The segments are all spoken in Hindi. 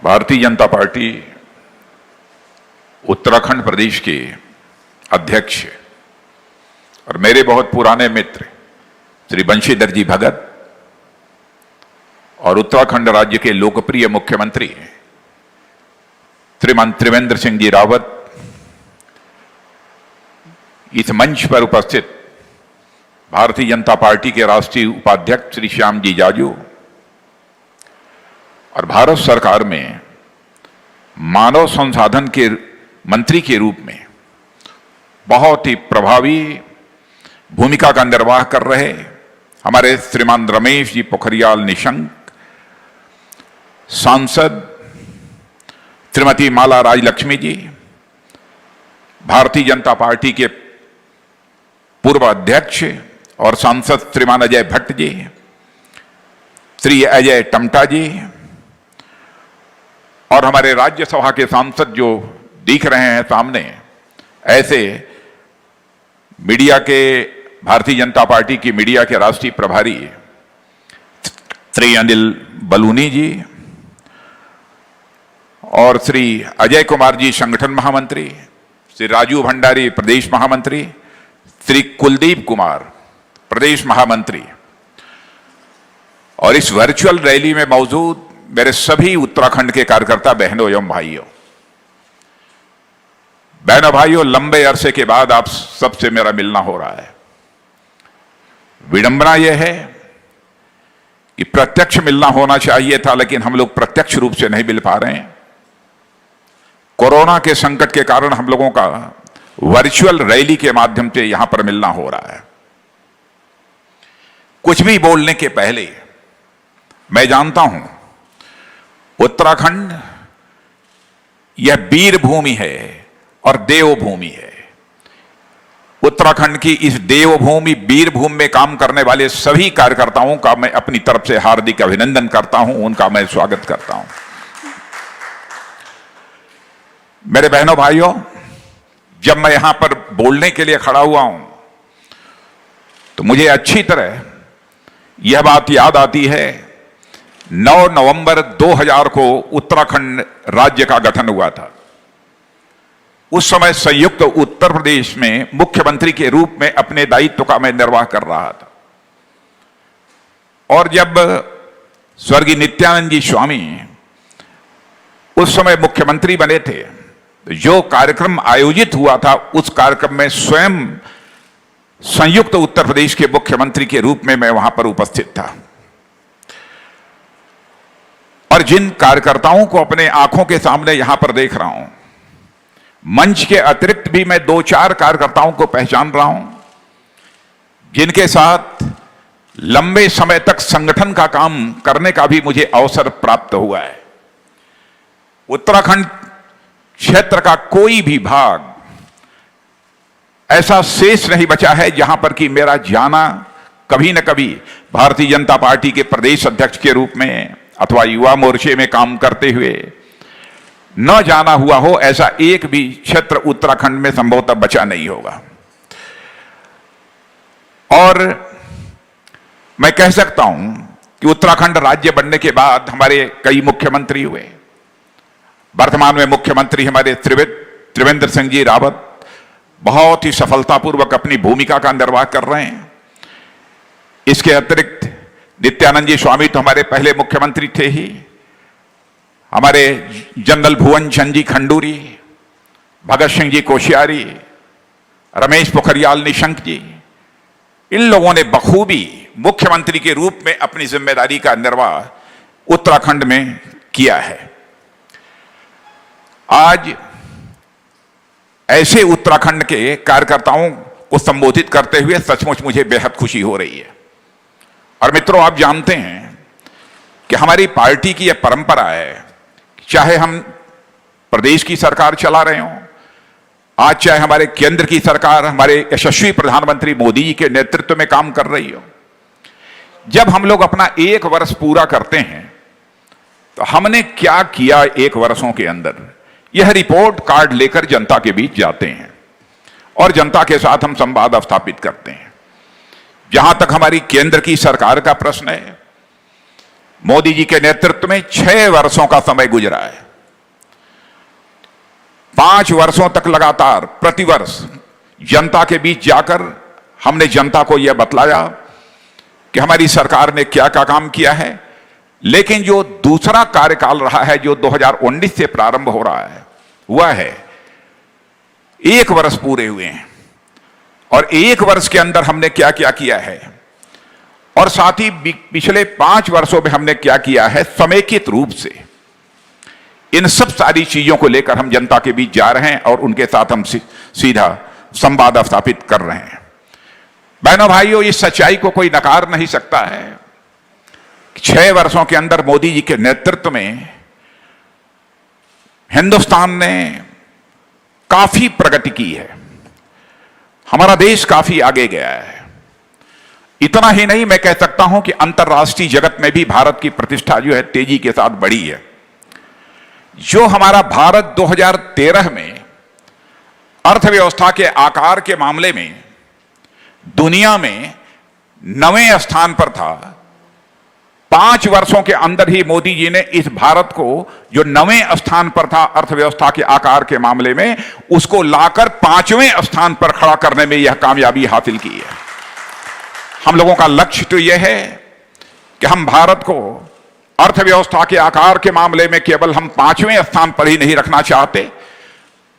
भारतीय जनता पार्टी उत्तराखंड प्रदेश के अध्यक्ष और मेरे बहुत पुराने मित्र श्री बंशीधर जी भगत और उत्तराखंड राज्य के लोकप्रिय मुख्यमंत्री श्रीमान त्रिवेंद्र सिंह जी रावत इस मंच पर उपस्थित भारतीय जनता पार्टी के राष्ट्रीय उपाध्यक्ष श्री श्याम जी जाजू और भारत सरकार में मानव संसाधन के मंत्री के रूप में बहुत ही प्रभावी भूमिका का निर्वाह कर रहे हमारे श्रीमान रमेश जी पोखरियाल निशंक, सांसद श्रीमती माला राजलक्ष्मी जी, भारतीय जनता पार्टी के पूर्व अध्यक्ष और सांसद श्रीमान अजय भट्ट जी, श्री अजय टमटा जी और हमारे राज्यसभा के सांसद जो दिख रहे हैं सामने, ऐसे मीडिया के भारतीय जनता पार्टी की मीडिया के राष्ट्रीय प्रभारी श्री अनिल बलूनी जी और श्री अजय कुमार जी संगठन महामंत्री, श्री राजू भंडारी प्रदेश महामंत्री, श्री कुलदीप कुमार प्रदेश महामंत्री और इस वर्चुअल रैली में मौजूद मेरे सभी उत्तराखंड के कार्यकर्ता बहनों एवं भाइयों, लंबे अरसे के बाद आप सबसे मेरा मिलना हो रहा है। विडंबना यह है कि प्रत्यक्ष मिलना होना चाहिए था, लेकिन हम लोग प्रत्यक्ष रूप से नहीं मिल पा रहे हैं। कोरोना के संकट के कारण हम लोगों का वर्चुअल रैली के माध्यम से यहां पर मिलना हो रहा है। कुछ भी बोलने के पहले मैं जानता हूं उत्तराखंड यह वीर भूमि है और देवभूमि है। उत्तराखंड की इस देवभूमि वीर भूमि में काम करने वाले सभी कार्यकर्ताओं का मैं अपनी तरफ से हार्दिक अभिनंदन करता हूं, उनका मैं स्वागत करता हूं। मेरे बहनों भाइयों, जब मैं यहां पर बोलने के लिए खड़ा हुआ हूं तो मुझे अच्छी तरह यह बात याद आती है 9 नवंबर 2000 को उत्तराखंड राज्य का गठन हुआ था। उस समय संयुक्त उत्तर प्रदेश में मुख्यमंत्री के रूप में अपने दायित्व का मैं निर्वाह कर रहा था और जब स्वर्गीय नित्यानंद जी स्वामी उस समय मुख्यमंत्री बने थे, जो कार्यक्रम आयोजित हुआ था उस कार्यक्रम में स्वयं संयुक्त उत्तर प्रदेश के मुख्यमंत्री के रूप में मैं वहां पर उपस्थित था और जिन कार्यकर्ताओं को अपने आंखों के सामने यहां पर देख रहा हूं, मंच के अतिरिक्त भी मैं 2-4 कार्यकर्ताओं को पहचान रहा हूं जिनके साथ लंबे समय तक संगठन का काम करने का भी मुझे अवसर प्राप्त हुआ है। उत्तराखंड क्षेत्र का कोई भी भाग ऐसा शेष नहीं बचा है जहां पर कि मेरा जाना कभी न कभी भारतीय जनता पार्टी के प्रदेश अध्यक्ष के रूप में अथवा युवा मोर्चे में काम करते हुए न जाना हुआ हो, ऐसा एक भी क्षेत्र उत्तराखंड में संभवतः बचा नहीं होगा। और मैं कह सकता हूं कि उत्तराखंड राज्य बनने के बाद हमारे कई मुख्यमंत्री हुए। वर्तमान में मुख्यमंत्री हमारे त्रिवेंद्र सिंह जी रावत बहुत ही सफलतापूर्वक अपनी भूमिका का निर्वाह कर रहे हैं। इसके अतिरिक्त नित्यानंद जी स्वामी तो हमारे पहले मुख्यमंत्री थे ही, हमारे जनरल भुवन चंद जी खंडूरी, भगत सिंह जी कोश्यारी, रमेश पोखरियाल निशंक जी, इन लोगों ने बखूबी मुख्यमंत्री के रूप में अपनी जिम्मेदारी का निर्वाह उत्तराखंड में किया है। आज ऐसे उत्तराखंड के कार्यकर्ताओं को संबोधित करते हुए सचमुच मुझे बेहद खुशी हो रही है। और मित्रों, आप जानते हैं कि हमारी पार्टी की यह परंपरा है, चाहे हम प्रदेश की सरकार चला रहे हों, आज चाहे हमारे केंद्र की सरकार हमारे यशस्वी प्रधानमंत्री मोदी जी के नेतृत्व में काम कर रही हो, जब हम लोग अपना 1 वर्ष पूरा करते हैं तो हमने क्या किया 1 वर्षों के अंदर, यह रिपोर्ट कार्ड लेकर जनता के बीच जाते हैं और जनता के साथ हम संवाद स्थापित करते हैं। जहां तक हमारी केंद्र की सरकार का प्रश्न है, मोदी जी के नेतृत्व में 6 वर्षों का समय गुजरा है। 5 वर्षों तक लगातार प्रतिवर्ष जनता के बीच जाकर हमने जनता को यह बतलाया कि हमारी सरकार ने क्या क्या काम किया है। लेकिन जो दूसरा कार्यकाल रहा है, जो 2019 से प्रारंभ हो रहा है, वह है 1 वर्ष पूरे हुए हैं और 1 वर्ष के अंदर हमने क्या क्या किया है और साथ ही पिछले 5 वर्षों में हमने क्या किया है, समेकित रूप से इन सब सारी चीजों को लेकर हम जनता के बीच जा रहे हैं और उनके साथ हम सीधा संवाद स्थापित कर रहे हैं। बहनों भाइयों, इस सच्चाई को कोई नकार नहीं सकता है कि 6 वर्षों के अंदर मोदी जी के नेतृत्व में हिंदुस्तान ने काफी प्रगति की है। हमारा देश काफी आगे गया है। इतना ही नहीं, मैं कह सकता हूं कि अंतर्राष्ट्रीय जगत में भी भारत की प्रतिष्ठा जो है तेजी के साथ बढ़ी है। जो हमारा भारत 2013 में अर्थव्यवस्था के आकार के मामले में दुनिया में 9वें स्थान पर था, 5 वर्षों के अंदर ही मोदी जी ने इस भारत को, जो 9वें स्थान पर था अर्थव्यवस्था के आकार के मामले में, उसको लाकर 5वें स्थान पर खड़ा करने में यह कामयाबी हासिल की है। हम लोगों का लक्ष्य तो यह है कि हम भारत को अर्थव्यवस्था के आकार के मामले में केवल हम 5वें स्थान पर ही नहीं रखना चाहते,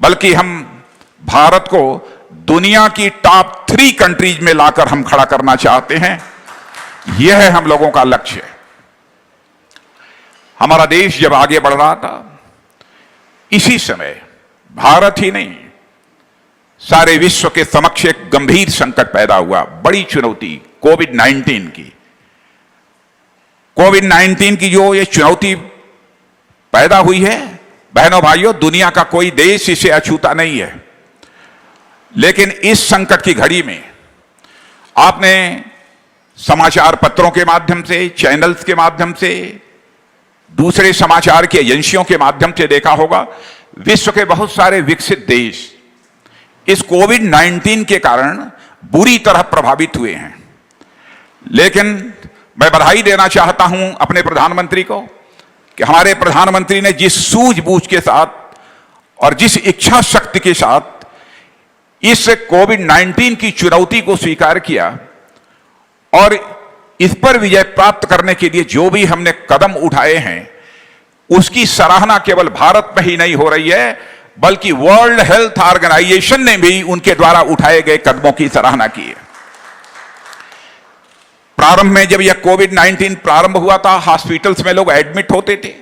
बल्कि हम भारत को दुनिया की टॉप 3 कंट्रीज में लाकर हम खड़ा करना चाहते हैं। यह है हम लोगों का लक्ष्य। हमारा देश जब आगे बढ़ रहा था, इसी समय भारत ही नहीं, सारे विश्व के समक्ष एक गंभीर संकट पैदा हुआ, बड़ी चुनौती कोविड-19 की। कोविड-19 की जो ये चुनौती पैदा हुई है, बहनों भाइयों, दुनिया का कोई देश इसे अछूता नहीं है। लेकिन इस संकट की घड़ी में आपने समाचार पत्रों के माध्यम से, चैनल्स के माध्यम से, दूसरे समाचार की एजेंसियों के माध्यम से देखा होगा, विश्व के बहुत सारे विकसित देश इस कोविड-19 के कारण बुरी तरह प्रभावित हुए हैं। लेकिन मैं बधाई देना चाहता हूं अपने प्रधानमंत्री को कि हमारे प्रधानमंत्री ने जिस सूझबूझ के साथ और जिस इच्छा शक्ति के साथ इस कोविड-19 की चुनौती को स्वीकार किया और इस पर विजय प्राप्त करने के लिए जो भी हमने कदम उठाए हैं, उसकी सराहना केवल भारत में ही नहीं हो रही है, बल्कि वर्ल्ड हेल्थ ऑर्गेनाइजेशन ने भी उनके द्वारा उठाए गए कदमों की सराहना की है। प्रारंभ में जब यह कोविड-19 प्रारंभ हुआ था, हॉस्पिटल्स में लोग एडमिट होते थे,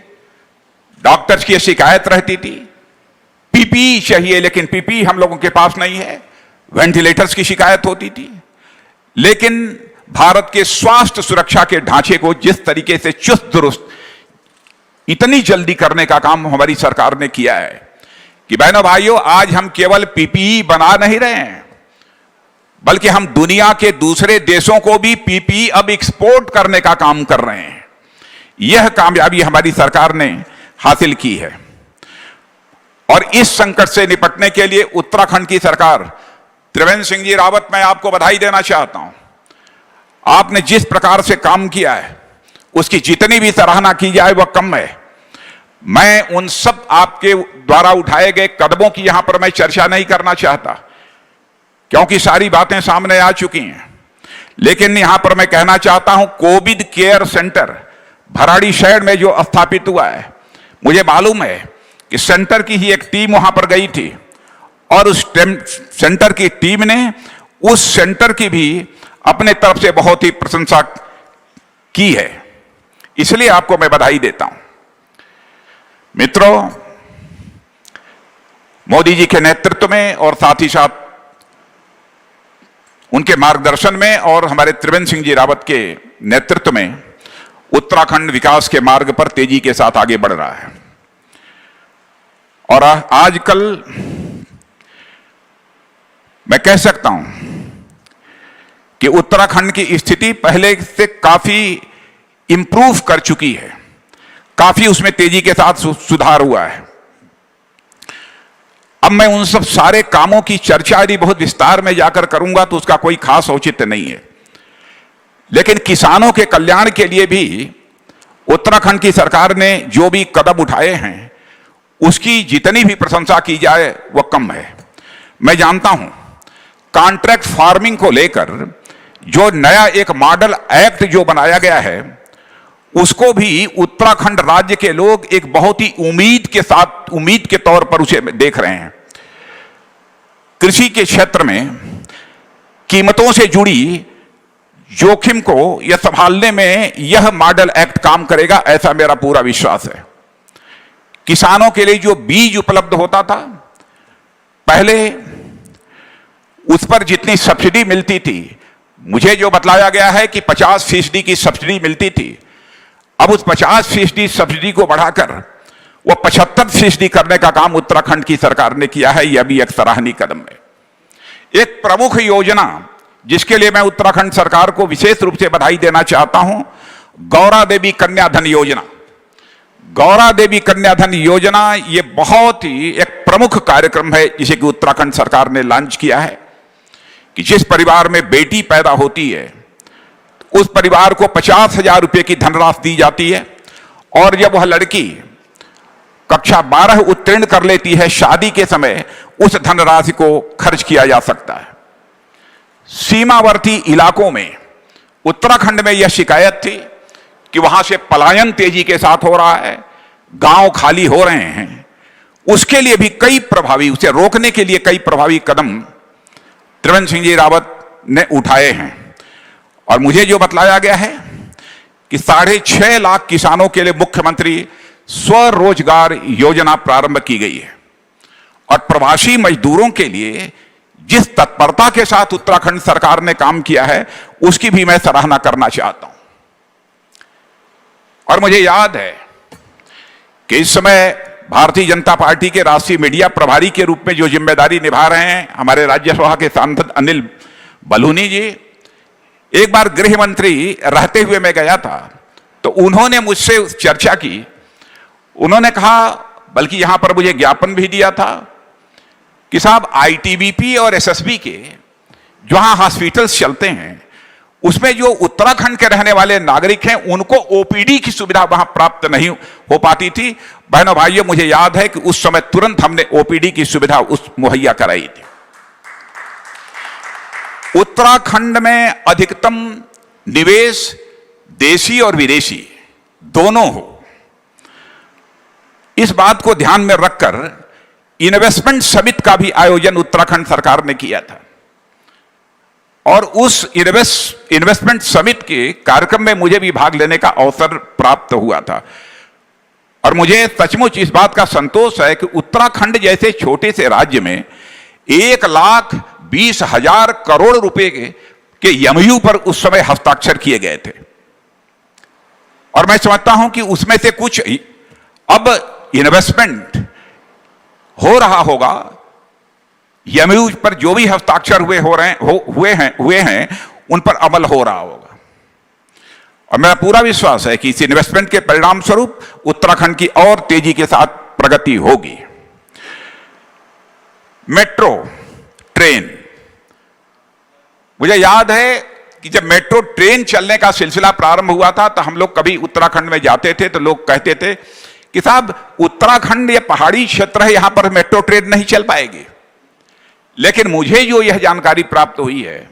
डॉक्टर्स की शिकायत रहती थी, पीपीई चाहिए, लेकिन पीपीई हम लोगों के पास नहीं है, वेंटिलेटर्स की शिकायत होती थी। लेकिन भारत के स्वास्थ्य सुरक्षा के ढांचे को जिस तरीके से चुस्त दुरुस्त इतनी जल्दी करने का काम हमारी सरकार ने किया है कि बहनों भाइयों, आज हम केवल पीपीई बना नहीं रहे हैं, बल्कि हम दुनिया के दूसरे देशों को भी पीपीई अब एक्सपोर्ट करने का काम कर रहे हैं। यह कामयाबी हमारी सरकार ने हासिल की है। और इस संकट से निपटने के लिए उत्तराखंड की सरकार, त्रिवेंद्र सिंह जी रावत, मैं आपको बधाई देना चाहता हूं। आपने जिस प्रकार से काम किया है, उसकी जितनी भी सराहना की जाए वह कम है। मैं उन सब आपके द्वारा उठाए गए कदमों की यहां पर मैं चर्चा नहीं करना चाहता, क्योंकि सारी बातें सामने आ चुकी हैं। लेकिन यहां पर मैं कहना चाहता हूं, कोविड केयर सेंटर भराड़ीसैंण में जो स्थापित हुआ है, मुझे मालूम है कि सेंटर की ही एक टीम वहां पर गई थी और उस सेंटर की टीम ने उस सेंटर की भी अपने तरफ से बहुत ही प्रशंसा की है। इसलिए आपको मैं बधाई देता हूं। मित्रों, मोदी जी के नेतृत्व में और साथ ही साथ उनके मार्गदर्शन में और हमारे त्रिवेंद्र सिंह जी रावत के नेतृत्व में उत्तराखंड विकास के मार्ग पर तेजी के साथ आगे बढ़ रहा है। और आजकल मैं कह सकता हूं कि उत्तराखंड की स्थिति पहले से काफी इंप्रूव कर चुकी है, काफी उसमें तेजी के साथ सुधार हुआ है। अब मैं उन सब सारे कामों की चर्चा यदि बहुत विस्तार में जाकर करूंगा तो उसका कोई खास औचित्य नहीं है। लेकिन किसानों के कल्याण के लिए भी उत्तराखंड की सरकार ने जो भी कदम उठाए हैं उसकी जितनी भी प्रशंसा की जाए वह कम है। मैं जानता हूं कॉन्ट्रैक्ट फार्मिंग को लेकर जो नया एक मॉडल एक्ट जो बनाया गया है उसको भी उत्तराखंड राज्य के लोग एक बहुत ही उम्मीद के तौर पर उसे देख रहे हैं। कृषि के क्षेत्र में कीमतों से जुड़ी जोखिम को यह संभालने में यह मॉडल एक्ट काम करेगा, ऐसा मेरा पूरा विश्वास है। किसानों के लिए जो बीज उपलब्ध होता था, पहले उस पर जितनी सब्सिडी मिलती थी, मुझे जो बतलाया गया है कि 50% की सब्सिडी मिलती थी, अब उस 50% सब्सिडी को बढ़ाकर वो 75% करने का काम उत्तराखंड की सरकार ने किया है। यह भी एक सराहनीय कदम है। एक प्रमुख योजना जिसके लिए मैं उत्तराखंड सरकार को विशेष रूप से बधाई देना चाहता हूं, गौरा देवी कन्या धन योजना। गौरा देवी कन्या धन योजना ये बहुत ही एक प्रमुख कार्यक्रम है जिसे कि उत्तराखंड सरकार ने लॉन्च किया है कि जिस परिवार में बेटी पैदा होती है उस परिवार को 50,000 रुपए की धनराशि दी जाती है और जब वह लड़की कक्षा 12 उत्तीर्ण कर लेती है, शादी के समय उस धनराशि को खर्च किया जा सकता है। सीमावर्ती इलाकों में उत्तराखंड में यह शिकायत थी कि वहां से पलायन तेजी के साथ हो रहा है, गांव खाली हो रहे हैं। उसके लिए भी उसे रोकने के लिए कई प्रभावी कदम त्रिवेंद्र सिंह जी रावत ने उठाए हैं। और मुझे जो बतलाया गया है कि 6.5 लाख किसानों के लिए मुख्यमंत्री स्वरोजगार योजना प्रारंभ की गई है और प्रवासी मजदूरों के लिए जिस तत्परता के साथ उत्तराखंड सरकार ने काम किया है उसकी भी मैं सराहना करना चाहता हूं। और मुझे याद है कि इस समय भारतीय जनता पार्टी के राष्ट्रीय मीडिया प्रभारी के रूप में जो जिम्मेदारी निभा रहे हैं हमारे राज्यसभा के सांसद अनिल बलूनी जी, एक बार गृह मंत्री रहते हुए मैं गया था तो उन्होंने मुझसे चर्चा की। उन्होंने कहा, बल्कि यहां पर मुझे ज्ञापन भी दिया था कि साहब आईटीबीपी और एसएसबी के जहां हॉस्पिटल्स चलते हैं उसमें जो उत्तराखंड के रहने वाले नागरिक हैं उनको ओपीडी की सुविधा वहां प्राप्त नहीं हो पाती थी। बहनों भाइयों, मुझे याद है कि उस समय तुरंत हमने ओपीडी की सुविधा मुहैया कराई थी। उत्तराखंड में अधिकतम निवेश देशी और विदेशी दोनों हो, इस बात को ध्यान में रखकर इन्वेस्टमेंट समिट का भी आयोजन उत्तराखंड सरकार ने किया था और उस इन्वेस्टमेंट समिट के कार्यक्रम में मुझे भी भाग लेने का अवसर प्राप्त हुआ था। और मुझे सचमुच इस बात का संतोष है कि उत्तराखंड जैसे छोटे से राज्य में 1,20,000 करोड़ रुपए के एमओयू पर उस समय हस्ताक्षर किए गए थे और मैं समझता हूं कि उसमें से कुछ अब इन्वेस्टमेंट हो रहा होगा। एमओयू पर जो भी हस्ताक्षर हुए हैं उन पर अमल हो रहा होगा और मेरा पूरा विश्वास है कि इस इन्वेस्टमेंट के परिणाम स्वरूप उत्तराखंड की और तेजी के साथ प्रगति होगी। मेट्रो ट्रेन, मुझे याद है कि जब मेट्रो ट्रेन चलने का सिलसिला प्रारंभ हुआ था तो हम लोग कभी उत्तराखंड में जाते थे तो लोग कहते थे कि साहब उत्तराखंड ये पहाड़ी क्षेत्र है, यहां पर मेट्रो ट्रेन नहीं चल पाएगी। लेकिन मुझे जो यह जानकारी प्राप्त हुई है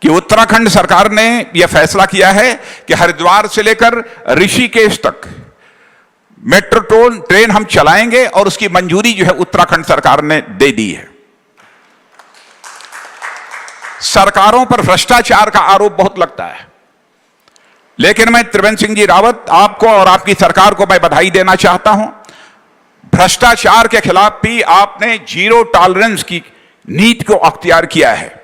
कि उत्तराखंड सरकार ने यह फैसला किया है कि हरिद्वार से लेकर ऋषिकेश तक मेट्रो ट्रेन हम चलाएंगे और उसकी मंजूरी जो है उत्तराखंड सरकार ने दे दी है। सरकारों पर भ्रष्टाचार का आरोप बहुत लगता है, लेकिन मैं त्रिवेंद्र सिंह जी रावत आपको और आपकी सरकार को मैं बधाई देना चाहता हूं। भ्रष्टाचार के खिलाफ भी आपने जीरो टॉलरेंस की नीति को अख्तियार किया है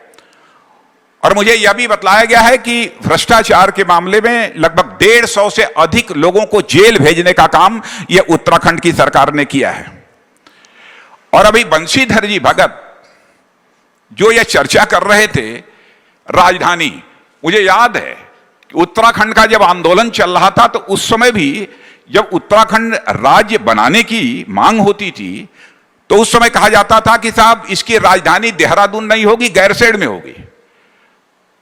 और मुझे यह भी बतलाया गया है कि भ्रष्टाचार के मामले में लगभग 150 से अधिक लोगों को जेल भेजने का काम यह उत्तराखंड की सरकार ने किया है। और अभी बंशीधर जी भगत जो यह चर्चा कर रहे थे राजधानी, मुझे याद है कि उत्तराखंड का जब आंदोलन चल रहा था तो उस समय भी जब उत्तराखंड राज्य बनाने की मांग होती थी तो उस समय कहा जाता था कि साहब इसकी राजधानी देहरादून नहीं होगी, गैरसैंण में होगी।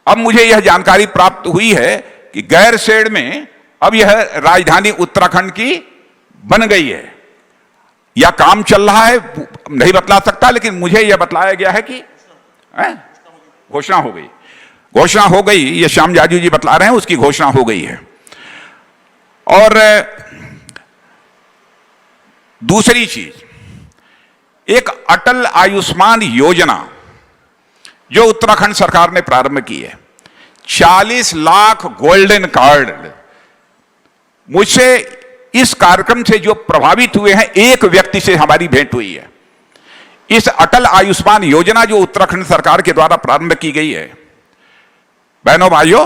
अब मुझे यह जानकारी प्राप्त हुई है कि गैरसैंण में अब यह राजधानी उत्तराखंड की बन गई है या काम चल रहा है, नहीं बतला सकता, लेकिन मुझे यह बतलाया गया है कि घोषणा हो गई। घोषणा हो गई, ये श्याम जाजू जी बतला रहे हैं, उसकी घोषणा हो गई है। और दूसरी चीज, एक अटल आयुष्मान योजना जो उत्तराखंड सरकार ने प्रारंभ की है, 40 लाख गोल्डन कार्ड। मुझसे इस कार्यक्रम से जो प्रभावित हुए हैं, एक व्यक्ति से हमारी भेंट हुई है। इस अटल आयुष्मान योजना जो उत्तराखंड सरकार के द्वारा प्रारंभ की गई है, बहनों भाइयों,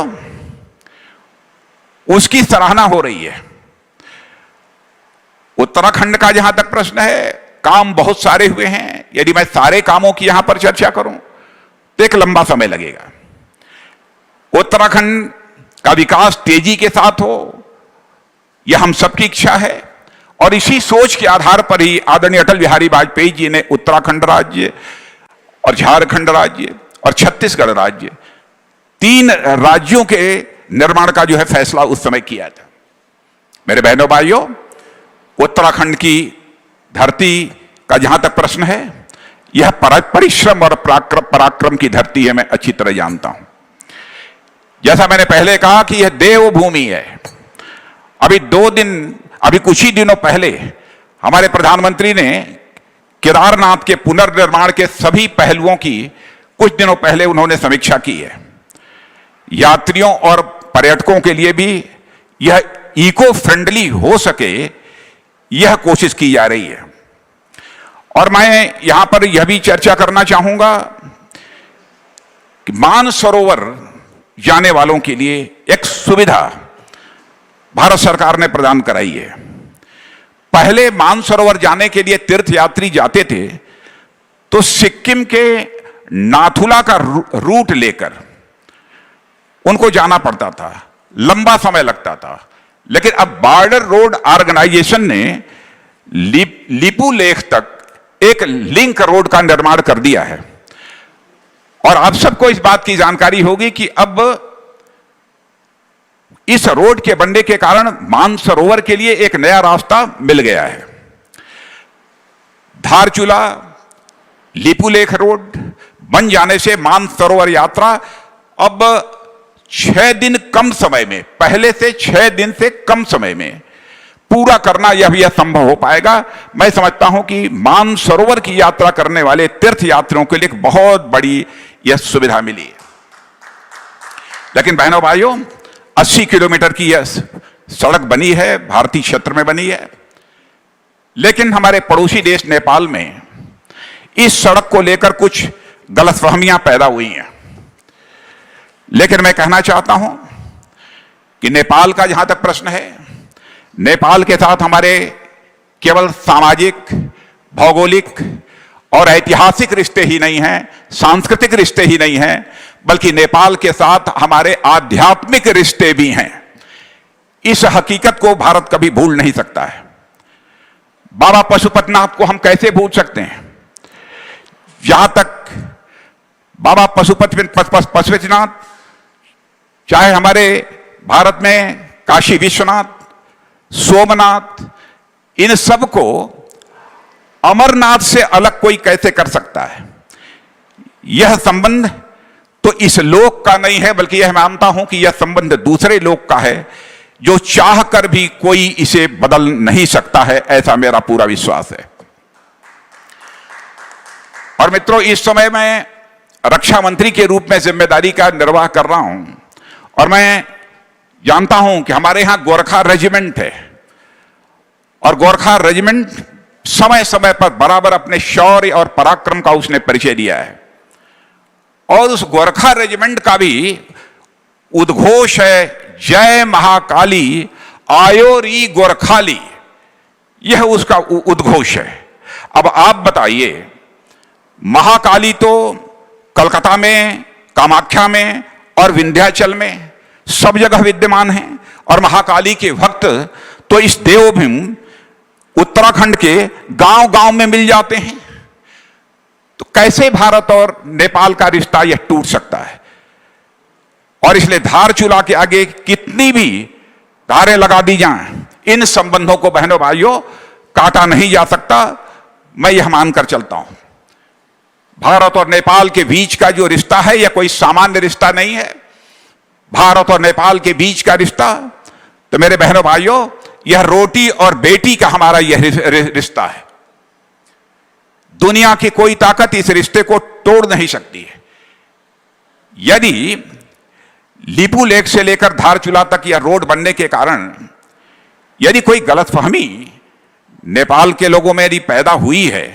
उसकी सराहना हो रही है। उत्तराखंड का जहां तक प्रश्न है, काम बहुत सारे हुए हैं। यदि मैं सारे कामों की यहां पर चर्चा करूं तो एक लंबा समय लगेगा। उत्तराखंड का विकास तेजी के साथ हो, यह हम सबकी इच्छा है, और इसी सोच के आधार पर ही आदरणीय अटल बिहारी वाजपेयी जी ने उत्तराखंड राज्य और झारखंड राज्य और छत्तीसगढ़ राज्य, 3 राज्यों के निर्माण का जो है फैसला उस समय किया था। मेरे बहनों भाइयों, उत्तराखंड की धरती का जहां तक प्रश्न है, यह परिश्रम और पराक्रम की धरती है, मैं अच्छी तरह जानता हूं। जैसा मैंने पहले कहा कि यह देवभूमि है। अभी कुछ ही दिनों पहले हमारे प्रधानमंत्री ने केदारनाथ के पुनर्निर्माण के सभी पहलुओं की कुछ दिनों पहले उन्होंने समीक्षा की है। यात्रियों और पर्यटकों के लिए भी यह इको फ्रेंडली हो सके, यह कोशिश की जा रही है। और मैं यहां पर यह भी चर्चा करना चाहूंगा कि मानसरोवर जाने वालों के लिए एक सुविधा भारत सरकार ने प्रदान कराई है। पहले मानसरोवर जाने के लिए तीर्थयात्री जाते थे तो सिक्किम के नाथुला का रूट लेकर उनको जाना पड़ता था, लंबा समय लगता था। लेकिन अब बॉर्डर रोड ऑर्गेनाइजेशन ने लिपू लेख तक एक लिंक रोड का निर्माण कर दिया है। और आप सबको इस बात की जानकारी होगी कि अब इस रोड के बनने के कारण मानसरोवर के लिए एक नया रास्ता मिल गया है। धारचूला लिपुलेख रोड बन जाने से मानसरोवर यात्रा अब 6 दिन कम समय में, पहले से 6 दिन से कम समय में पूरा करना यह संभव हो पाएगा। मैं समझता हूं कि मानसरोवर की यात्रा करने वाले तीर्थ यात्रियों के लिए एक बहुत बड़ी यह सुविधा मिली है। लेकिन बहनों भाइयों, 80 किलोमीटर की यह सड़क बनी है, भारतीय क्षेत्र में बनी है। लेकिन हमारे पड़ोसी देश नेपाल में इस सड़क को लेकर कुछ गलतफहमियां पैदा हुई हैं। लेकिन मैं कहना चाहता हूं कि नेपाल का जहां तक प्रश्न है, नेपाल के साथ हमारे केवल सामाजिक, भौगोलिक और ऐतिहासिक रिश्ते ही नहीं हैं, सांस्कृतिक रिश्ते ही नहीं हैं, बल्कि नेपाल के साथ हमारे आध्यात्मिक रिश्ते भी हैं। इस हकीकत को भारत कभी भूल नहीं सकता है। बाबा पशुपतिनाथ को हम कैसे भूल सकते हैं? जहां तक बाबा पशुपतिनाथ, चाहे हमारे भारत में काशी विश्वनाथ, सोमनाथ, इन सब को अमरनाथ से अलग कोई कैसे कर सकता है? यह संबंध तो इस लोक का नहीं है, बल्कि यह मानता हूं कि यह संबंध दूसरे लोक का है, जो चाहकर भी कोई इसे बदल नहीं सकता है, ऐसा मेरा पूरा विश्वास है। और मित्रों, इस समय मैं रक्षा मंत्री के रूप में जिम्मेदारी का निर्वाह कर रहा हूं, और मैं जानता हूं कि हमारे यहां गोरखा रेजिमेंट है, और गोरखा रेजिमेंट समय समय पर बराबर अपने शौर्य और पराक्रम का उसने परिचय दिया है। और उस गोरखा रेजिमेंट का भी उद्घोष है, जय महाकाली आयो री गोरखाली, यह उसका उद्घोष है। अब आप बताइए, महाकाली तो कलकत्ता में, कामाख्या में और विंध्याचल में सब जगह विद्यमान है, और महाकाली के भक्त तो इस देवभूमि उत्तराखंड के गांव गांव में मिल जाते हैं। तो कैसे भारत और नेपाल का रिश्ता यह टूट सकता है? और इसलिए धारचूला के आगे कितनी भी धारें लगा दी जाएं, इन संबंधों को बहनों भाइयों काटा नहीं जा सकता। मैं यह मानकर चलता हूं, भारत और नेपाल के बीच का जो रिश्ता है यह कोई सामान्य रिश्ता नहीं है। भारत और नेपाल के बीच का रिश्ता तो मेरे बहनों भाइयों यह रोटी और बेटी का हमारा यह रिश्ता है। दुनिया की कोई ताकत इस रिश्ते को तोड़ नहीं सकती है। यदि लिपू लेक से लेकर धारचूला तक यह रोड बनने के कारण यदि कोई गलतफहमी नेपाल के लोगों में यदि पैदा हुई है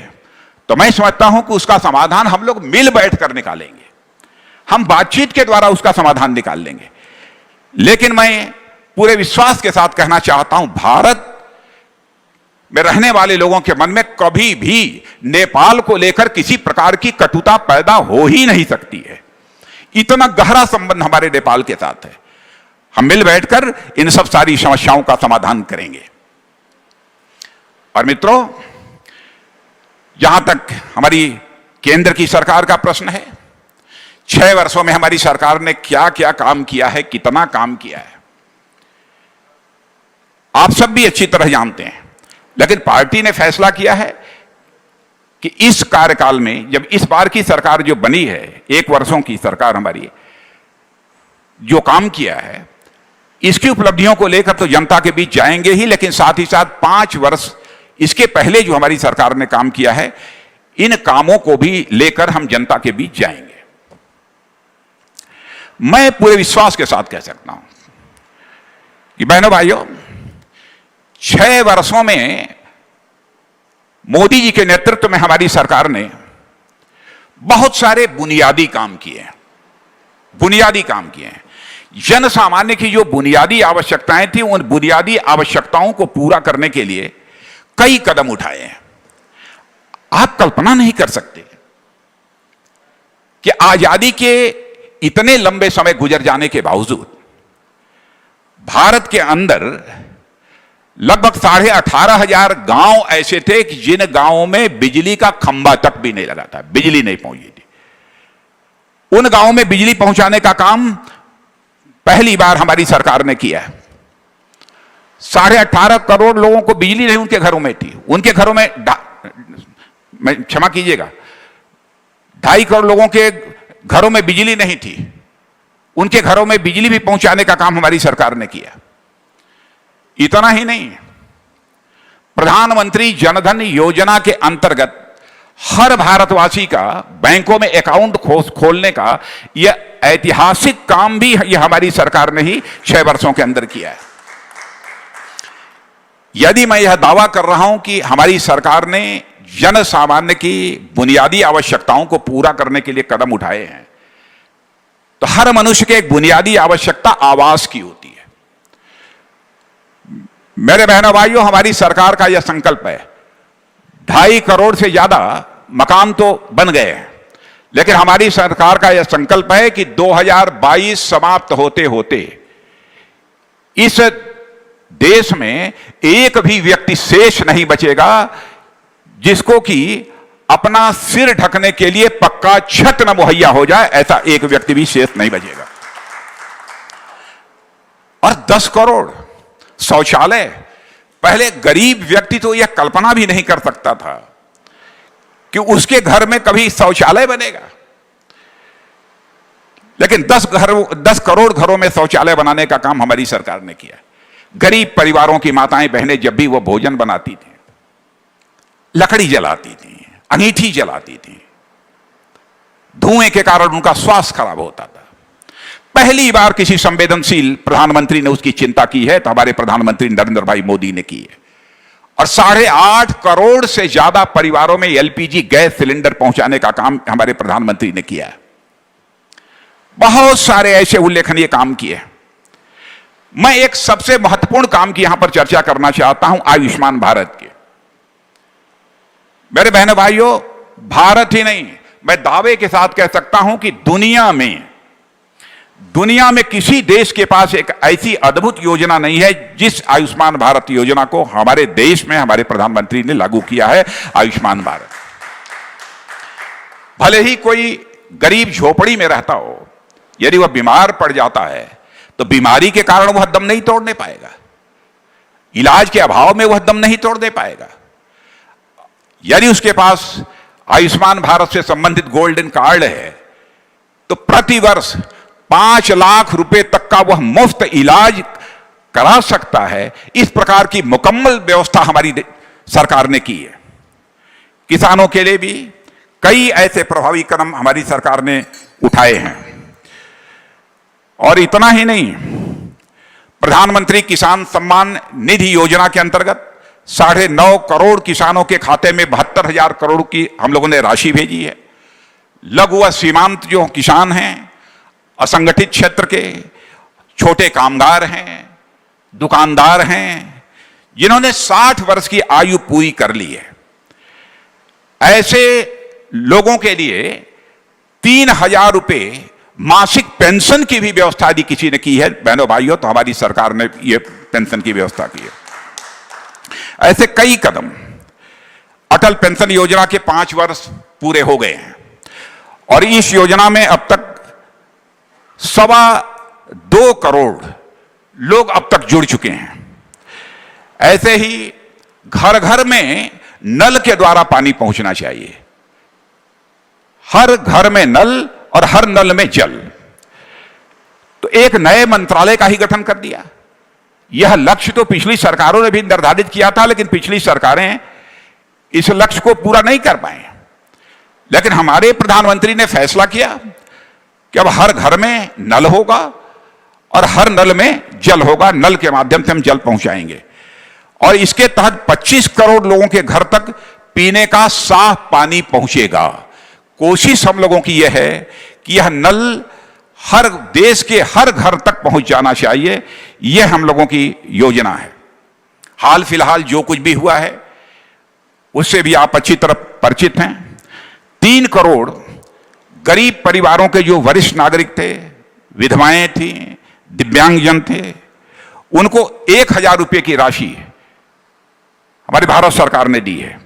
तो मैं समझता हूं कि उसका समाधान हम लोग मिल बैठ कर निकालेंगे, हम बातचीत के द्वारा उसका समाधान निकाल लेंगे। लेकिन मैं पूरे विश्वास के साथ कहना चाहता हूं, भारत में रहने वाले लोगों के मन में कभी भी नेपाल को लेकर किसी प्रकार की कटुता पैदा हो ही नहीं सकती है। इतना गहरा संबंध हमारे नेपाल के साथ है। हम मिल बैठकर इन सब सारी समस्याओं का समाधान करेंगे। और मित्रों, जहां तक हमारी केंद्र की सरकार का प्रश्न है, 6 वर्षों में हमारी सरकार ने क्या क्या काम किया है, कितना काम किया है, आप सब भी अच्छी तरह जानते हैं। लेकिन पार्टी ने फैसला किया है कि इस कार्यकाल में, जब इस बार की सरकार जो बनी है, 1 वर्षों की सरकार हमारी, जो काम किया है इसकी उपलब्धियों को लेकर तो जनता के बीच जाएंगे ही, लेकिन साथ ही साथ 5 वर्ष इसके पहले जो हमारी सरकार ने काम किया है, इन कामों को भी लेकर हम जनता के बीच जाएंगे। मैं पूरे विश्वास के साथ कह सकता हूं कि बहनों भाइयों, 6 वर्षों में मोदी जी के नेतृत्व में हमारी सरकार ने बहुत सारे बुनियादी काम किए हैं। बुनियादी काम किए हैं। जन सामान्य की जो बुनियादी आवश्यकताएं थी, उन बुनियादी आवश्यकताओं को पूरा करने के लिए कई कदम उठाए हैं। आप कल्पना नहीं कर सकते कि आजादी के इतने लंबे समय गुजर जाने के बावजूद भारत के अंदर लगभग 18,500 गांव ऐसे थे कि जिन गांवों में बिजली का खंभा तक भी नहीं लगा था, बिजली नहीं पहुंची थी। उन गांवों में बिजली पहुंचाने का काम पहली बार हमारी सरकार ने किया है। 18.5 करोड़ लोगों को बिजली नहीं उनके घरों में थी। उनके घरों में, क्षमा कीजिएगा, 2.5 करोड़ लोगों के घरों में बिजली नहीं थी। उनके घरों में बिजली भी पहुंचाने का काम हमारी सरकार ने किया। इतना ही नहीं, प्रधानमंत्री जनधन योजना के अंतर्गत हर भारतवासी का बैंकों में अकाउंट खोलने का यह ऐतिहासिक काम भी यह हमारी सरकार ने ही 6 वर्षों के अंदर किया है। यदि मैं यह दावा कर रहा हूं कि हमारी सरकार ने जन सामान्य की बुनियादी आवश्यकताओं को पूरा करने के लिए कदम उठाए हैं, तो हर मनुष्य की एक बुनियादी आवश्यकता आवास की होती है। मेरे बहनों भाइयों, हमारी सरकार का यह संकल्प है। 2.5 करोड़ से ज्यादा मकान तो बन गए हैं, लेकिन हमारी सरकार का यह संकल्प है कि 2022 समाप्त होते होते इस देश में एक भी व्यक्ति शेष नहीं बचेगा जिसको कि अपना सिर ढकने के लिए पक्का छत न मुहैया हो जाए, ऐसा एक व्यक्ति भी शेष नहीं बचेगा। और 10 करोड़ शौचालय, पहले गरीब व्यक्ति तो यह कल्पना भी नहीं कर सकता था कि उसके घर में कभी शौचालय बनेगा, लेकिन 10 करोड़ घरों में शौचालय बनाने का काम हमारी सरकार ने किया। गरीब परिवारों की माताएं बहनें जब भी वो भोजन बनाती थी, लकड़ी जलाती थी, अंगीठी जलाती थी, धुएं के कारण उनका स्वास्थ्य खराब होता था। पहली बार किसी संवेदनशील प्रधानमंत्री ने उसकी चिंता की है तो हमारे प्रधानमंत्री नरेंद्र भाई मोदी ने की है। और 8.5 करोड़ से ज्यादा परिवारों में एलपीजी गैस सिलेंडर पहुंचाने का काम हमारे प्रधानमंत्री ने किया है। बहुत सारे ऐसे उल्लेखनीय काम किए। मैं एक सबसे महत्वपूर्ण काम की यहां पर चर्चा करना चाहता हूं, आयुष्मान भारत के। मेरे बहनों भाइयों, भारत ही नहीं, मैं दावे के साथ कह सकता हूं कि दुनिया में किसी देश के पास एक ऐसी अद्भुत योजना नहीं है जिस आयुष्मान भारत योजना को हमारे देश में हमारे प्रधानमंत्री ने लागू किया है। आयुष्मान भारत, भले ही कोई गरीब झोपड़ी में रहता हो, यदि वह बीमार पड़ जाता है तो बीमारी के कारण वह दम नहीं तोड़ने पाएगा। इलाज के अभाव में वह दम नहीं तोड़ दे पाएगा। यदि उसके पास आयुष्मान भारत से संबंधित गोल्डन कार्ड है तो प्रतिवर्ष 5 लाख रुपए तक का वह मुफ्त इलाज करा सकता है। इस प्रकार की मुकम्मल व्यवस्था हमारी सरकार ने की है। किसानों के लिए भी कई ऐसे प्रभावी कदम हमारी सरकार ने उठाए हैं। और इतना ही नहीं, प्रधानमंत्री किसान सम्मान निधि योजना के अंतर्गत 9.5 करोड़ किसानों के खाते में 72,000 करोड़ की हम लोगों ने राशि भेजी है। लघु व सीमांत जो किसान हैं, असंगठित क्षेत्र के छोटे कामगार हैं, दुकानदार हैं, जिन्होंने 60 वर्ष की आयु पूरी कर ली है, ऐसे लोगों के लिए 3,000 रुपए मासिक पेंशन की भी व्यवस्था यदि किसी ने की है बहनों भाइयों तो हमारी सरकार ने यह पेंशन की व्यवस्था की है। ऐसे कई कदम। अटल पेंशन योजना के 5 वर्ष पूरे हो गए हैं और इस योजना में अब तक 2.25 करोड़ लोग अब तक जुड़ चुके हैं। ऐसे ही घर घर में नल के द्वारा पानी पहुंचना चाहिए। हर घर में नल और हर नल में जल। तो एक नए मंत्रालय का ही गठन कर दिया। यह लक्ष्य तो पिछली सरकारों ने भी निर्धारित किया था, लेकिन पिछली सरकारें इस लक्ष्य को पूरा नहीं कर पाए। लेकिन हमारे प्रधानमंत्री ने फैसला किया कि अब हर घर में नल होगा और हर नल में जल होगा। नल के माध्यम से हम जल पहुंचाएंगे और इसके तहत 25 करोड़ लोगों के घर तक पीने का साफ पानी पहुंचेगा। कोशिश हम लोगों की यह है कि यह नल हर देश के हर घर तक पहुंच जाना चाहिए। यह हम लोगों की योजना है। हाल फिलहाल जो कुछ भी हुआ है उससे भी आप अच्छी तरह परिचित हैं। 3 करोड़ गरीब परिवारों के जो वरिष्ठ नागरिक थे, विधवाएं थी, दिव्यांगजन थे, उनको 1,000 रुपये की राशि हमारी भारत सरकार ने दी है।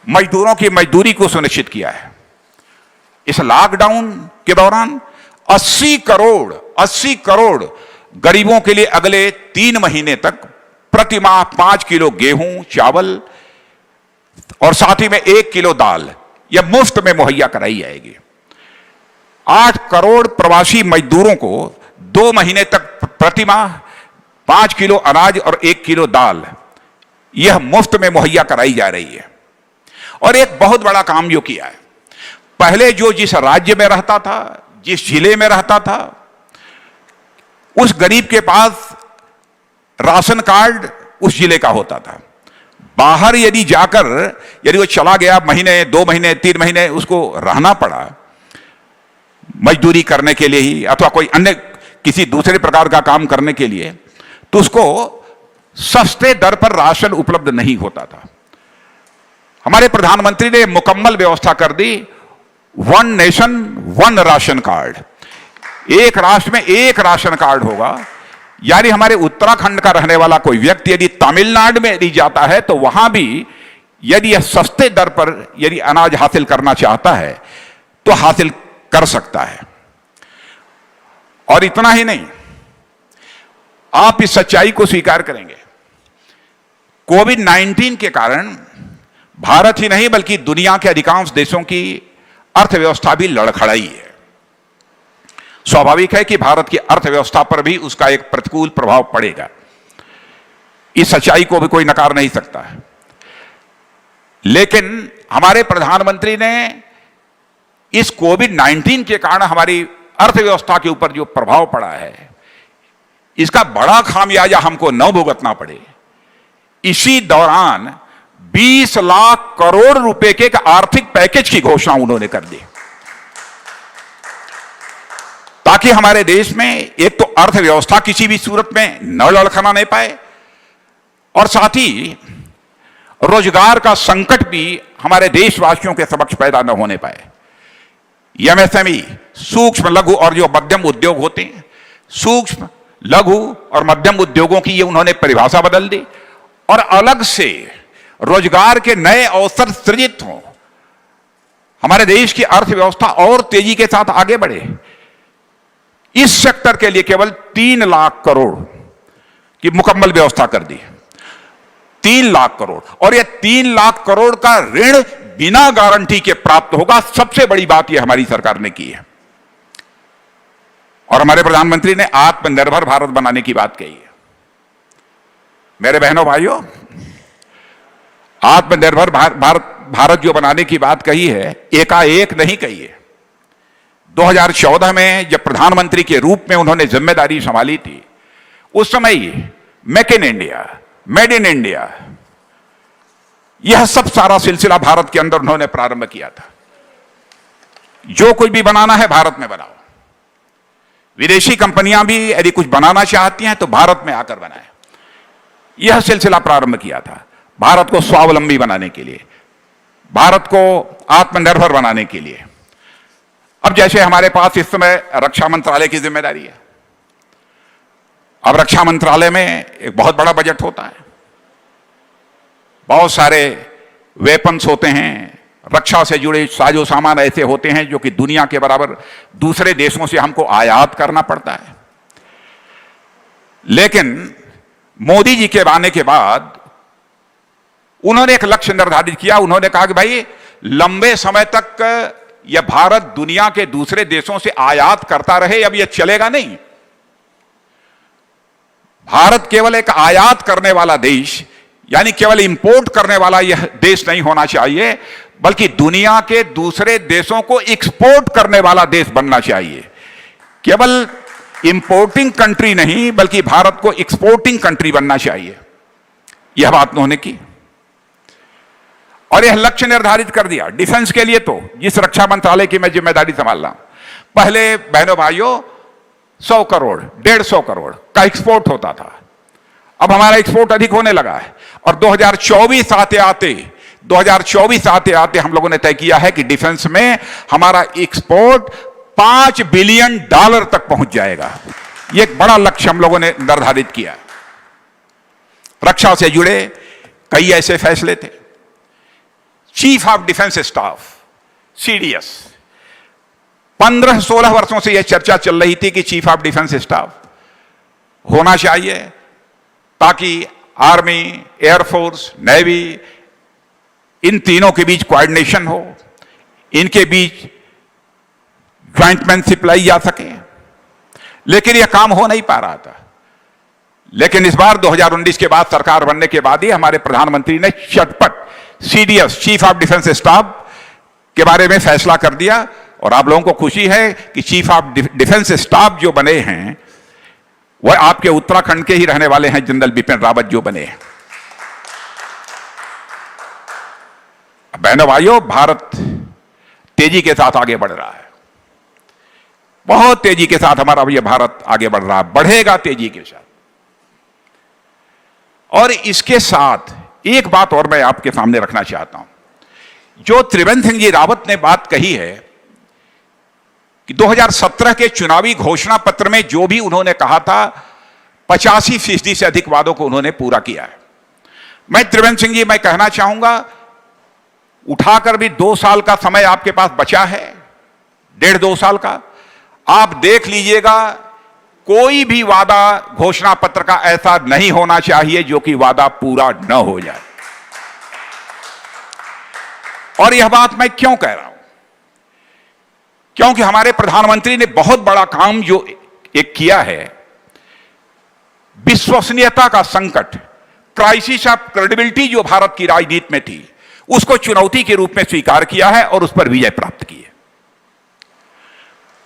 मजदूरों की मजदूरी को सुनिश्चित किया है। इस लॉकडाउन के दौरान 80 करोड़ गरीबों के लिए अगले 3 महीने तक प्रति माह 5 किलो गेहूं, चावल और साथ ही में 1 किलो दाल यह मुफ्त में मुहैया कराई जाएगी। 8 करोड़ प्रवासी मजदूरों को 2 महीने तक प्रति माह 5 किलो अनाज और 1 किलो दाल यह मुफ्त में मुहैया कराई जा रही है। और एक बहुत बड़ा काम जो किया है, पहले जो जिस राज्य में रहता था, जिस जिले में रहता था, उस गरीब के पास राशन कार्ड उस जिले का होता था। बाहर यदि जाकर यदि वो चला गया, महीने, 2 महीने, 3 महीने उसको रहना पड़ा मजदूरी करने के लिए ही अथवा कोई अन्य किसी दूसरे प्रकार का काम करने के लिए, तो उसको सस्ते दर पर राशन उपलब्ध नहीं होता था। हमारे प्रधानमंत्री ने मुकम्मल व्यवस्था कर दी। 1 नेशन 1 राशन कार्ड, एक राष्ट्र में एक राशन कार्ड होगा। यानी हमारे उत्तराखंड का रहने वाला कोई व्यक्ति यदि तमिलनाडु में यदि जाता है तो वहां भी यदि यह सस्ते दर पर यदि अनाज हासिल करना चाहता है तो हासिल कर सकता है। और इतना ही नहीं, आप इस सच्चाई को स्वीकार करेंगे, कोविड-19 के कारण भारत ही नहीं बल्कि दुनिया के अधिकांश देशों की अर्थव्यवस्था भी लड़खड़ाई है। स्वाभाविक है कि भारत की अर्थव्यवस्था पर भी उसका एक प्रतिकूल प्रभाव पड़ेगा। इस सच्चाई को भी कोई नकार नहीं सकता है। लेकिन हमारे प्रधानमंत्री ने इस कोविड-19 के कारण हमारी अर्थव्यवस्था के ऊपर जो प्रभाव पड़ा है, इसका बड़ा खामियाजा हमको न भुगतना पड़े, इसी दौरान 20 लाख करोड़ रुपए के एक आर्थिक पैकेज की घोषणा उन्होंने कर दी, ताकि हमारे देश में एक तो अर्थव्यवस्था किसी भी सूरत में न लड़खड़ा नहीं पाए और साथ ही रोजगार का संकट भी हमारे देशवासियों के समक्ष पैदा न होने पाए। एमएसएमई, सूक्ष्म लघु और जो मध्यम उद्योग होते हैं, सूक्ष्म लघु और मध्यम उद्योगों की ये उन्होंने परिभाषा बदल दी और अलग से रोजगार के नए अवसर सृजित हों, हमारे देश की अर्थव्यवस्था और तेजी के साथ आगे बढ़े। इस सेक्टर के लिए केवल 3 लाख करोड़ की मुकम्मल व्यवस्था कर दी। 3 लाख करोड़, और यह 3 लाख करोड़ का ऋण बिना गारंटी के प्राप्त होगा। सबसे बड़ी बात यह हमारी सरकार ने की है। और हमारे प्रधानमंत्री ने आत्मनिर्भर भारत बनाने की बात कही है। मेरे बहनों भाइयों, आत्मनिर्भर भारत जो बनाने की बात कही है, एकाएक नहीं कही है। 2014 में जब प्रधानमंत्री के रूप में उन्होंने जिम्मेदारी संभाली थी, उस समय ही make in India, made in India, यह सब सारा सिलसिला भारत के अंदर उन्होंने प्रारंभ किया था। जो कुछ भी बनाना है भारत में बनाओ। विदेशी कंपनियां भी यदि कुछ बनाना चाहती हैं तो भारत में आकर बनाएं। यह सिलसिला प्रारंभ किया था भारत को स्वावलंबी बनाने के लिए, भारत को आत्मनिर्भर बनाने के लिए। अब जैसे हमारे पास इस समय रक्षा मंत्रालय की जिम्मेदारी है। अब रक्षा मंत्रालय में एक बहुत बड़ा बजट होता है, बहुत सारे वेपन्स होते हैं, रक्षा से जुड़े साजो सामान ऐसे होते हैं जो कि दुनिया के बराबर दूसरे देशों से हमको आयात करना पड़ता है। लेकिन मोदी जी के आने के बाद उन्होंने एक लक्ष्य निर्धारित किया। उन्होंने कहा कि भाई, लंबे समय तक यह भारत दुनिया के दूसरे देशों से आयात करता रहे, अब यह चलेगा नहीं। भारत केवल एक आयात करने वाला देश, यानी केवल इंपोर्ट करने वाला यह देश नहीं होना चाहिए, बल्कि दुनिया के दूसरे देशों को एक्सपोर्ट करने वाला देश बनना चाहिए। केवल इंपोर्टिंग कंट्री नहीं, बल्कि भारत को एक्सपोर्टिंग कंट्री बनना चाहिए। यह बात उन्होंने की और यह लक्ष्य निर्धारित कर दिया। डिफेंस के लिए तो जिस रक्षा मंत्रालय की मैं जिम्मेदारी संभाल रहा हूं, पहले बहनों भाइयों 100 करोड़ 150 करोड़ का एक्सपोर्ट होता था। अब हमारा एक्सपोर्ट अधिक होने लगा है और 2024 आते आते हम लोगों ने तय किया है कि डिफेंस में हमारा एक्सपोर्ट $5 बिलियन तक पहुंच जाएगा। यह एक बड़ा लक्ष्य हम लोगों ने निर्धारित किया। रक्षा से जुड़े कई ऐसे फैसले थे। Chief of defence staff, CDS, 15-16 वर्षों से यह चर्चा चल रही थी कि चीफ ऑफ डिफेंस स्टाफ होना चाहिए, ताकि आर्मी, एयरफोर्स, नेवी, इन तीनों के बीच कोऑर्डिनेशन हो, इनके बीच ज्वाइंटमैनशिप लाई जा सके। लेकिन यह काम हो नहीं पा रहा था। लेकिन इस बार 2019 के बाद सरकार बनने के बाद ही हमारे प्रधानमंत्री ने झटपट CDS, chief of defence staff के बारे में फैसला कर दिया। और आप लोगों को खुशी है कि चीफ ऑफ डिफेंस स्टाफ जो बने हैं वह आपके उत्तराखंड के ही रहने वाले हैं, जनरल बिपिन रावत जो बने हैं। बहनों भाइयों, भारत तेजी के साथ आगे बढ़ रहा है। बहुत तेजी के साथ हमारा यह भारत आगे बढ़ रहा है, बढ़ेगा तेजी के साथ। और इसके साथ एक बात और मैं आपके सामने रखना चाहता हूं। जो त्रिवेंद्र सिंह जी रावत ने बात कही है कि 2017 के चुनावी घोषणा पत्र में जो भी उन्होंने कहा था, 85% से अधिक वादों को उन्होंने पूरा किया है। मैं त्रिवेंद्र सिंह जी, मैं कहना चाहूंगा, उठाकर भी 2 साल का समय आपके पास बचा है, 1.5-2 साल का, आप देख लीजिएगा। कोई भी वादा घोषणा पत्र का ऐसा नहीं होना चाहिए जो कि वादा पूरा न हो जाए। और यह बात मैं क्यों कह रहा हूं? क्योंकि हमारे प्रधानमंत्री ने बहुत बड़ा काम जो एक किया है, विश्वसनीयता का संकट, क्राइसिस ऑफ क्रेडिबिलिटी जो भारत की राजनीति में थी, उसको चुनौती के रूप में स्वीकार किया है और उस पर विजय प्राप्त की है।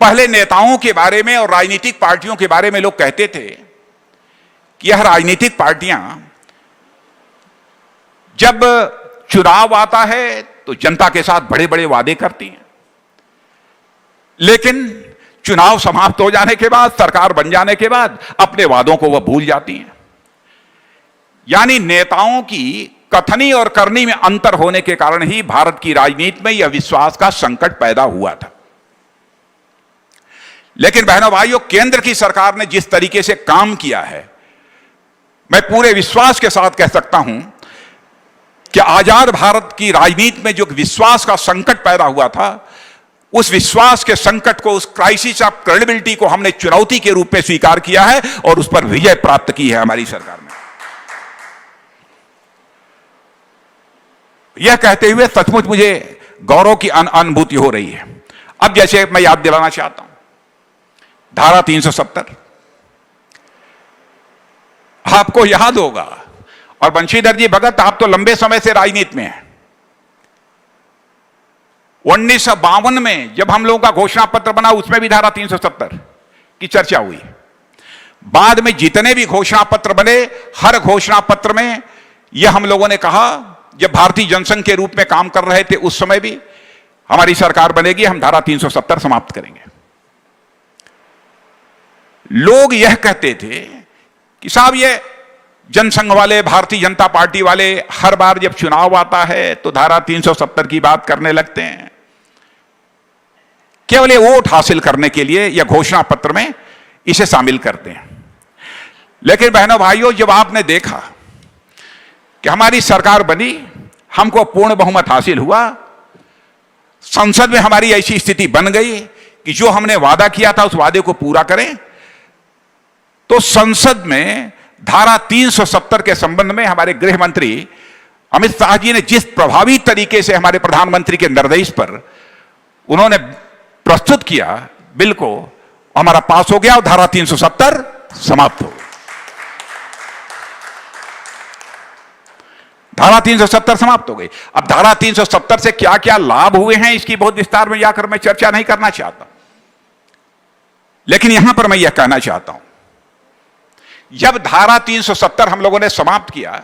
पहले नेताओं के बारे में और राजनीतिक पार्टियों के बारे में लोग कहते थे कि यह राजनीतिक पार्टियां जब चुनाव आता है तो जनता के साथ बड़े बड़े वादे करती हैं, लेकिन चुनाव समाप्त हो जाने के बाद, सरकार बन जाने के बाद अपने वादों को वह भूल जाती हैं। यानी नेताओं की कथनी और करनी में अंतर होने के कारण ही भारत की राजनीति में यह विश्वास का संकट पैदा हुआ था। लेकिन बहनों भाइयों, केंद्र की सरकार ने जिस तरीके से काम किया है, मैं पूरे विश्वास के साथ कह सकता हूं कि आजाद भारत की राजनीति में जो विश्वास का संकट पैदा हुआ था, उस विश्वास के संकट को, उस क्राइसिस ऑफ क्रेडिबिलिटी को हमने चुनौती के रूप में स्वीकार किया है और उस पर विजय प्राप्त की है हमारी सरकार ने। यह कहते हुए सचमुच मुझे गौरव की अनुभूति हो रही है। अब जैसे मैं याद दिलाना चाहता हूं, धारा 370 आपको याद होगा, और बंशीधर जी भगत आप तो लंबे समय से राजनीति में हैं। 1952 में जब हम लोगों का घोषणा पत्र बना, उसमें भी धारा 370 की चर्चा हुई। बाद में जितने भी घोषणा पत्र बने, हर घोषणा पत्र में यह हम लोगों ने कहा, जब भारतीय जनसंघ के रूप में काम कर रहे थे उस समय भी, हमारी सरकार बनेगी हम धारा 370 समाप्त करेंगे। लोग यह कहते थे कि साहब ये जनसंघ वाले, भारतीय जनता पार्टी वाले हर बार जब चुनाव आता है तो धारा 370 की बात करने लगते हैं, केवल वोट हासिल करने के लिए या घोषणा पत्र में इसे शामिल करते हैं। लेकिन बहनों भाइयों, जब आपने देखा कि हमारी सरकार बनी, हमको पूर्ण बहुमत हासिल हुआ, संसद में हमारी ऐसी स्थिति बन गई कि जो हमने वादा किया था उस वादे को पूरा करें, तो संसद में धारा 370 के संबंध में हमारे गृह मंत्री अमित शाह जी ने जिस प्रभावी तरीके से हमारे प्रधानमंत्री के निर्देश पर उन्होंने प्रस्तुत किया, बिल को हमारा पास हो गया और धारा 370 समाप्त हो गई। धारा 370 समाप्त हो गई। अब धारा 370 से क्या क्या लाभ हुए हैं इसकी बहुत विस्तार में जाकर मैं चर्चा नहीं करना चाहता, लेकिन यहां पर मैं यह कहना चाहता हूं, जब धारा 370 हम लोगों ने समाप्त किया,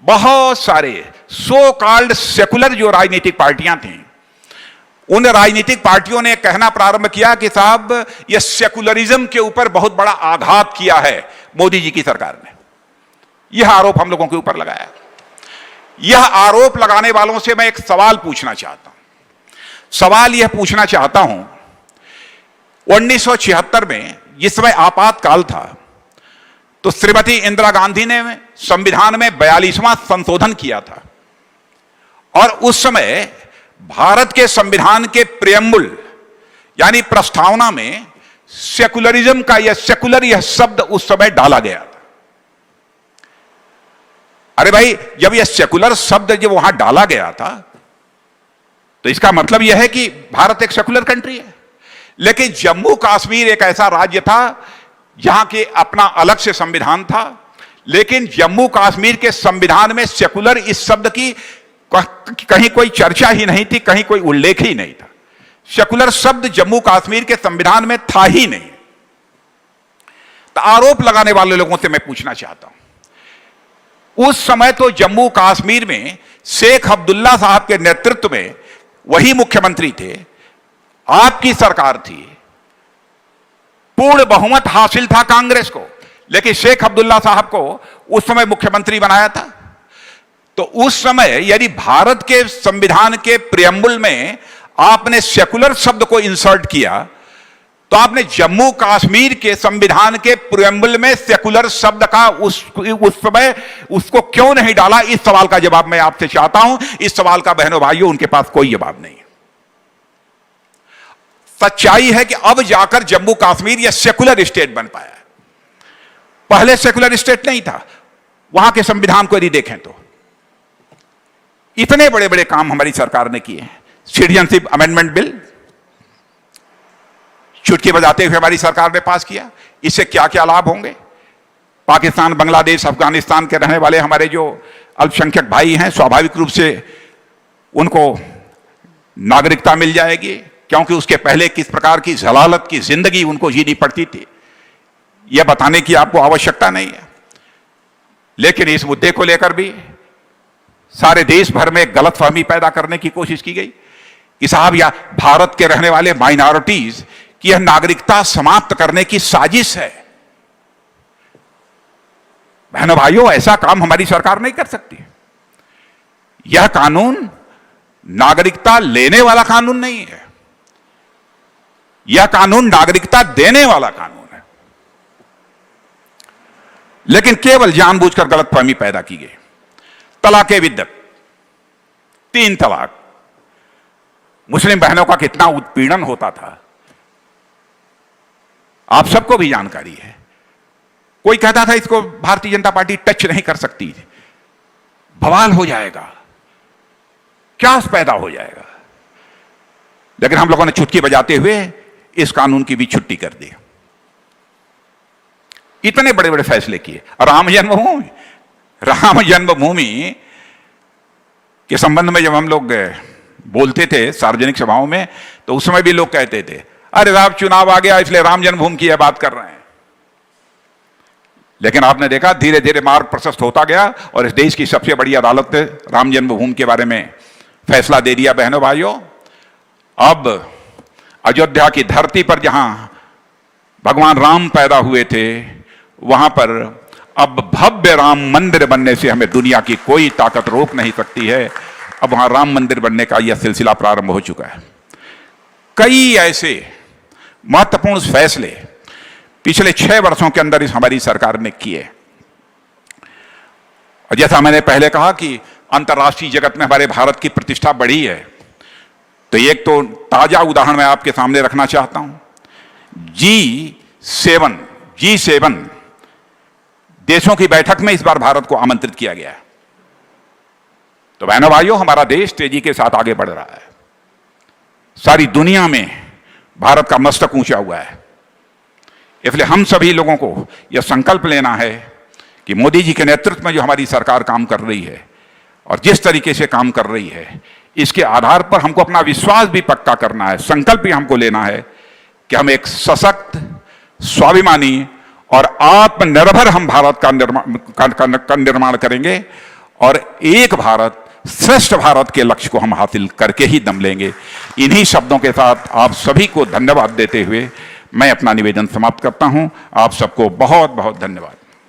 बहुत सारे सो कॉल्ड सेकुलर जो राजनीतिक पार्टियां थीं, उन राजनीतिक पार्टियों ने कहना प्रारंभ किया कि साहब यह सेकुलरिज्म के ऊपर बहुत बड़ा आघात किया है मोदी जी की सरकार ने। यह आरोप हम लोगों के ऊपर लगाया। यह आरोप लगाने वालों से मैं एक सवाल पूछना चाहता हूं। सवाल यह पूछना चाहता हूं, 1976 में जिस समय आपातकाल था, तो श्रीमती इंदिरा गांधी ने संविधान में 42वां संशोधन किया था, और उस समय भारत के संविधान के प्रियम्बुल यानी प्रस्तावना में सेकुलरिज्म का यह शब्द उस समय डाला गया था। अरे भाई, जब यह सेकुलर शब्द जब वहां डाला गया था तो इसका मतलब यह है कि भारत एक सेकुलर कंट्री है। लेकिन जम्मू कश्मीर एक ऐसा राज्य था जहां के अपना अलग से संविधान था, लेकिन जम्मू कश्मीर के संविधान में सेकुलर इस शब्द की कहीं कोई चर्चा ही नहीं थी, कहीं कोई उल्लेख ही नहीं था। सेकुलर शब्द जम्मू कश्मीर के संविधान में था ही नहीं। तो आरोप लगाने वाले लोगों से मैं पूछना चाहता हूं, उस समय तो जम्मू कश्मीर में शेख अब्दुल्ला साहब के नेतृत्व में वही मुख्यमंत्री थे, आपकी सरकार थी, पूर्ण बहुमत हासिल था कांग्रेस को, लेकिन शेख अब्दुल्ला साहब को उस समय मुख्यमंत्री बनाया था। तो उस समय यदि भारत के संविधान के प्रियम्बुल में आपने सेकुलर शब्द को इंसर्ट किया, तो आपने जम्मू कश्मीर के संविधान के प्रियम्बुल में सेकुलर शब्द का उस समय उसको क्यों नहीं डाला? इस सवाल का जवाब मैं आपसे चाहता हूं। इस सवाल का बहनों भाइयों उनके पास कोई जवाब नहीं है। सच्चाई है कि अब जाकर जम्मू कश्मीर यह सेकुलर स्टेट बन पाया है। पहले सेकुलर स्टेट नहीं था। वहां के संविधान को यदि देखें तो इतने बड़े बड़े काम हमारी सरकार ने किए हैं। सिटीजनशिप अमेंडमेंट बिल चुटकी बजाते हुए हमारी सरकार ने पास किया। इससे क्या क्या लाभ होंगे? पाकिस्तान, बांग्लादेश, अफगानिस्तान के रहने वाले हमारे जो अल्पसंख्यक भाई हैं, स्वाभाविक रूप से उनको नागरिकता मिल जाएगी, क्योंकि उसके पहले किस प्रकार की जलालत की जिंदगी उनको जीनी पड़ती थी, यह बताने की आपको आवश्यकता नहीं है। लेकिन इस मुद्दे को लेकर भी सारे देश भर में गलतफहमी पैदा करने की कोशिश की गई कि साहब या भारत के रहने वाले माइनॉरिटीज की यह नागरिकता समाप्त करने की साजिश है। बहनों भाइयों, ऐसा काम हमारी सरकार नहीं कर सकती। यह कानून नागरिकता लेने वाला कानून नहीं है, यह कानून नागरिकता देने वाला कानून है। लेकिन केवल जानबूझकर गलतफहमी पैदा की गई। तलाक विद्यत, 3 तलाक, मुस्लिम बहनों का कितना उत्पीड़न होता था, आप सबको भी जानकारी है। कोई कहता था इसको भारतीय जनता पार्टी टच नहीं कर सकती, बवाल हो जाएगा, क्या पैदा हो जाएगा। लेकिन हम लोगों ने चुटकी बजाते हुए इस कानून की भी छुट्टी कर दी। इतने बड़े बड़े फैसले किए। और राम जन्मभूमि के संबंध में जब हम लोग बोलते थे सार्वजनिक सभाओं में, तो उस समय भी लोग कहते थे अरे साहब चुनाव आ गया इसलिए राम जन्मभूमि की बात कर रहे हैं। लेकिन आपने देखा धीरे धीरे मार्ग प्रशस्त होता गया और इस देश की सबसे बड़ी अदालत ने राम जन्मभूमि के बारे में फैसला दे दिया। बहनों भाइयों, अब अयोध्या की धरती पर जहां भगवान राम पैदा हुए थे, वहां पर अब भव्य राम मंदिर बनने से हमें दुनिया की कोई ताकत रोक नहीं सकती है। अब वहां राम मंदिर बनने का यह सिलसिला प्रारंभ हो चुका है। कई ऐसे महत्वपूर्ण फैसले पिछले 6 वर्षों के अंदर इस हमारी सरकार ने किए। और जैसा मैंने पहले कहा कि अंतर्राष्ट्रीय जगत में हमारे भारत की प्रतिष्ठा बढ़ी है, तो एक तो ताजा उदाहरण मैं आपके सामने रखना चाहता हूं। G7 देशों की बैठक में इस बार भारत को आमंत्रित किया गया है। तो बहनों भाइयों, हमारा देश तेजी के साथ आगे बढ़ रहा है। सारी दुनिया में भारत का मस्तक ऊंचा हुआ है। इसलिए हम सभी लोगों को यह संकल्प लेना है कि मोदी जी के नेतृत्व में जो हमारी सरकार काम कर रही है और जिस तरीके से काम कर रही है, इसके आधार पर हमको अपना विश्वास भी पक्का करना है। संकल्प भी हमको लेना है कि हम एक सशक्त, स्वाभिमानी और आत्मनिर्भर हम भारत का निर्माण करेंगे और एक भारत श्रेष्ठ भारत के लक्ष्य को हम हासिल करके ही दम लेंगे। इन्हीं शब्दों के साथ आप सभी को धन्यवाद देते हुए मैं अपना निवेदन समाप्त करता हूं। आप सबको बहुत बहुत धन्यवाद।